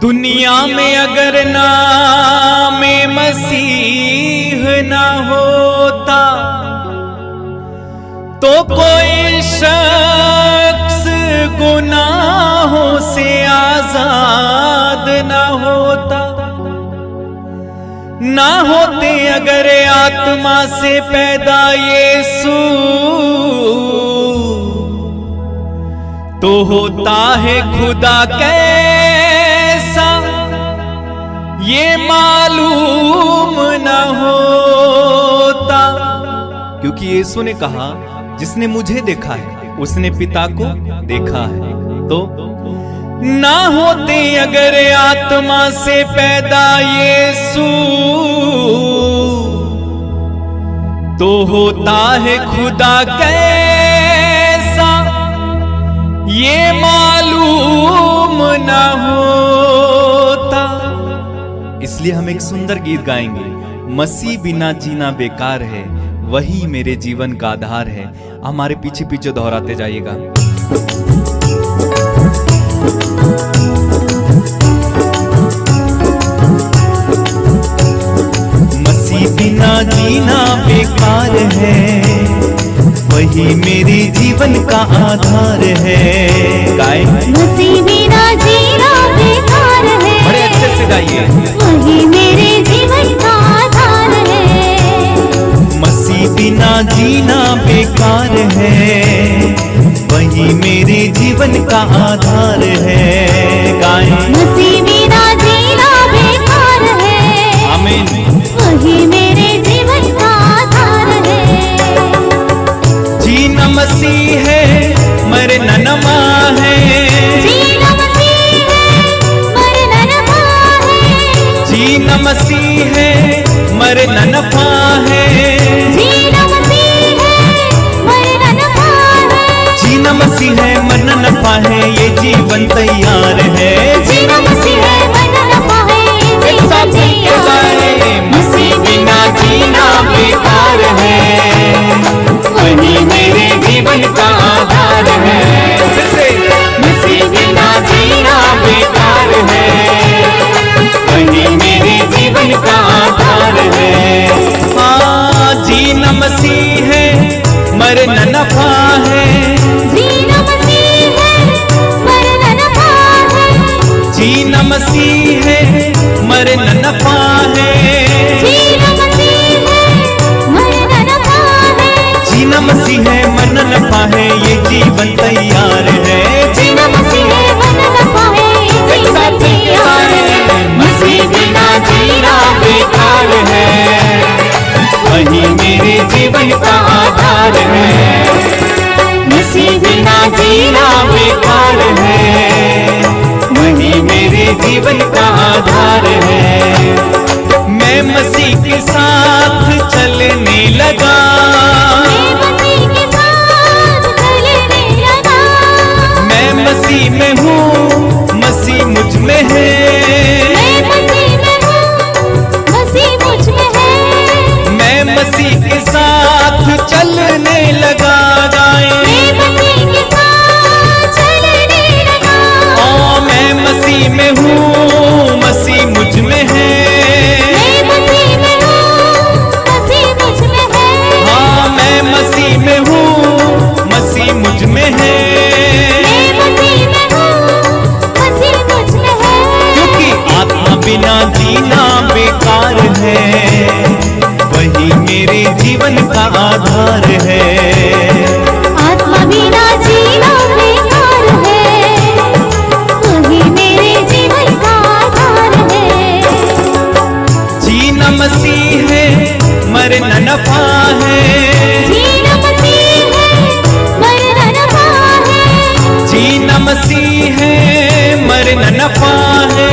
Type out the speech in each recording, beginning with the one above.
दुनिया में अगर नाम मसीह ना होता तो कोई शख्स गुनाहों से आजाद ना होता। ना होते अगर आत्मा से पैदा यीशु तो होता है खुदा कैसा ये मालूम न होता। क्योंकि यीशु ने कहा जिसने मुझे देखा है उसने पिता को देखा है। तो ना होते अगर आत्मा से पैदा यीशु तो होता है खुदा कैसा ये मालूम न होता। इसलिए हम एक सुंदर गीत गाएंगे, मसीह बिना जीना बेकार है, वही मेरे जीवन का आधार है। हमारे पीछे पीछे दोहराते जाइएगा। मसीह बिना जीना बेकार है, वही मेरे जीवन का आधार है। गाए मसीह बिना जीना बेकार है, बड़े अच्छे से गाइए। वही मेरे जीवन का आधार है। मसीह बिना जीना बेकार है, वही मेरे जीवन का आधार है। गाए मसीह बिना जीना बेकार है, आमीन, वही मेरे जीवन का आधार है। जीना मसीह है मरना नमा है, जीना मसीह है मरना नफा है। जीना मसीह है मरना नफा है। जीना मसीह है मरना नफा है। जीना मसीह है मरना नफा है, ये जीवन तैयार है। जीना मसीह है मरना नफा है, ये जीवन तैयार है। मसीह बिना जीना बेकार है, वही मेरे जीवन का आधार है। मसीह बिना जीना बेकार है, वही मेरे जीवन का आधार है। हाँ, जीना मसीह है मरना नफा है। जीना मसीह है मरना नफा है। जीना मसीह है मरना नफा है। जीना मसीह है मरना नफा है। जीना मसीह है मरना नफा है, ये जीवन तैयार है। जीना मसीह है मरना नफा है, ये जीवन तैयार है। मसीह बिना जीना बेकार है, वही मेरे जीवन का आधार है। मसीह बिना जीना बेकार है, वही मेरे जीवन का आधार है। मैं मसीह के साथ चलने लगा, मैं मसीह के साथ चलने लगा। मैं मसीह में हूँ, मसीह मुझ में है। मैं मसीह में हूँ, मसीह मुझ में है। मैं मसीह के साथ चलने लगा। गाए मैं मसीह के साथ चलने लगा। ओ मैं मसीह में हूँ, मसीह मुझ में है। मैं मसीह में हूँ, मसीह मुझ में है। हाँ मैं मसीह में हूँ, मसीह मुझ में है। मैं मसीह में हूँ, मसीह मुझ में है। क्योंकि आत्मा बिना जीना बेकार है, वही मेरे जीवन का आधार है। आत्मा बिना जीना बेकार है, वही मेरे जीवन का आधार है। जीना मसीह है मरना नफा है। जीना मसीह है मरना नफा है। जीना मसीह है मरना नफा है।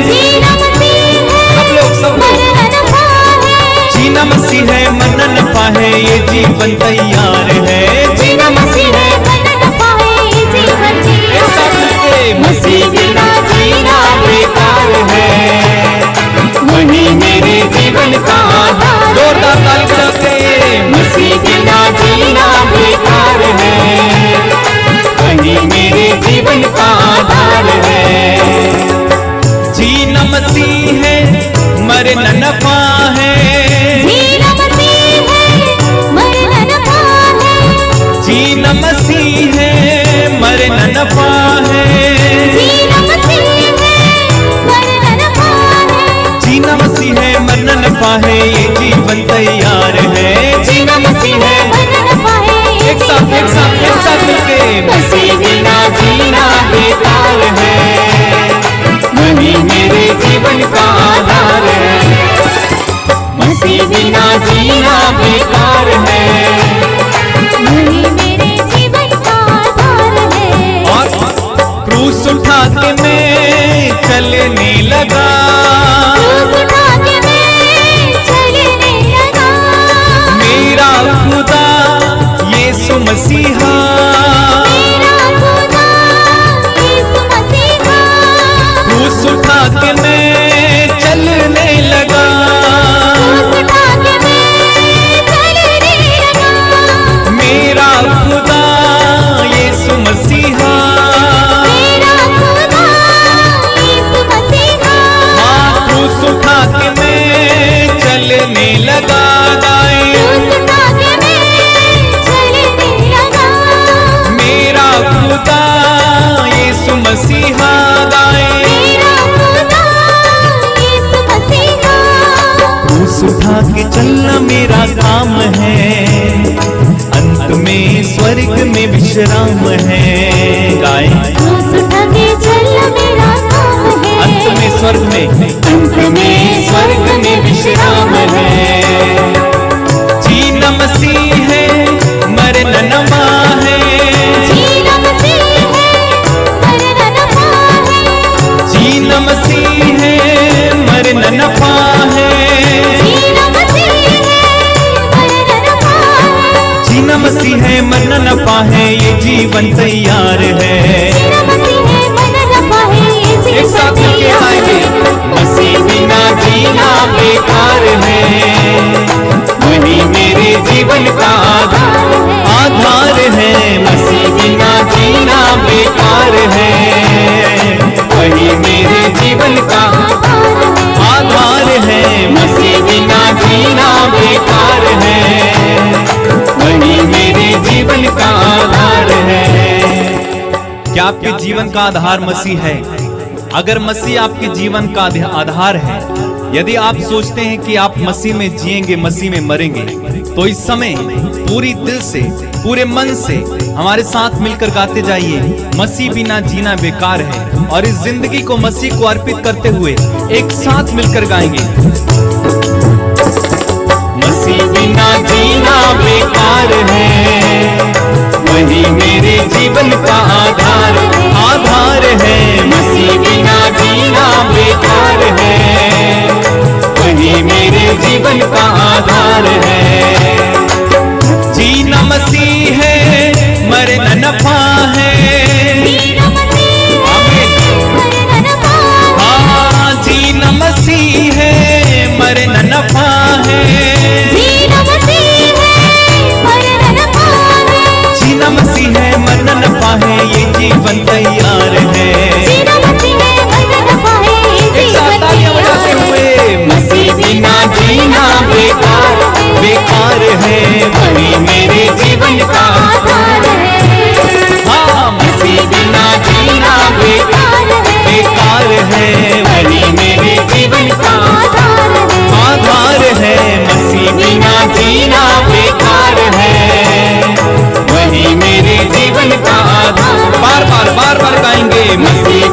जीना मसीह है सब लोग मरना नफा है। जीना मसीह है मरना नफा है, ये जीवन तैयार है। जीना मसीह है मरना नफा है, ये जीवन तैयार है। मसीह बिना जीना बेकार है, वही मेरे जीवन का आधार। जोरदार ताली बजाते। मसीह बिना जीना बेकार है, वही मेरे जीवन का आधार है। मसीह बिना जीना बेकार है। वही मेरे जीवन का आधार है। और क्रूस उठा के मैं चलने लगा, क्रूस उठा के मैं चलने लगा। मेरा खुदा यीशु मसीहा, मेरा खुदा यीशु मसीहा। क्रूस उठा के मैं चलने लगा, क्रूस उठा के मैं चलने लगा। मेरा खुदा यीशु मसीहा, मेरा खुदा यीशु मसीहा। हाँ क्रूस उठा के मैं चलने लगा, गाए क्रूस उठा के मैं चलने लगा। मेरा खुदा यीशु मसीहा, गाए मेरा खुदा यीशु मसीहा। क्रूस उठा के चलना मेरा काम है, अंत में स्वर्ग में विश्राम है, गाए क्रूस उठा के चलना मेरा काम है। अंत में स्वर्ग में विश्राम है। जीना मसीह है, मरना नमा है, जीना मसीह है, मरना नफा है। जीना मसीह है, मरना नफा है, जीना मसीह है, मरना नफा है। जीना मसीह है, मरना नफा है, ये जीवन तैयार है। जीना मसीह है, मरना नफा है, ये एक जीवन साथ मिलके तैयार आएंगे, है। मसीह बिना जीना बेकार है, वही मेरे जीवन का आधार है। मसीह बिना जीना बेकार है, वही मेरे जीवन का आधार है। मसीह बिना जीना बेकार है, वही मेरे जीवन का आधार है। क्या आपके जीवन का आधार मसीह है? अगर मसीह आपके जीवन का आधार है, यदि आप सोचते हैं कि आप मसीह में जिएंगे, मसीह में मरेंगे, तो इस समय पूरी दिल से, पूरे मन से हमारे साथ मिलकर गाते जाइए, मसीह बिना जीना बेकार है, और इस जिंदगी को मसीह को अर्पित करते हुए एक साथ मिलकर गाएंगे। मसीह बिना जीना बेकार है, वही मेरे जीवन का आधार है। मसीह बिना जीना बेकार है, वही मेरे जीवन का आधार है। जीना मसीह है, मरना नफा है, जीना मसीह है, मरना नफा है। हाँ जीना मसीह है, मरना नफा है, जीना मसीह है, मरना नफा है। जीना मसीह है, मरना नफा है, ये जीवन तैयार है। जीना मसीह है, मरना नफा है, ये एक साथ जीवन तालियां बजाते तैयार हुए, मसीह बिना जीना बेकार है, वही मेरे जीवन का आधार है। हाँ मसीह बिना जीना बेकार है, वही मेरे जीवन का आधार है। मसीह बिना जीना बेकार है, वही मेरे जीवन का आधार। बार बार गाएंगे, मसीह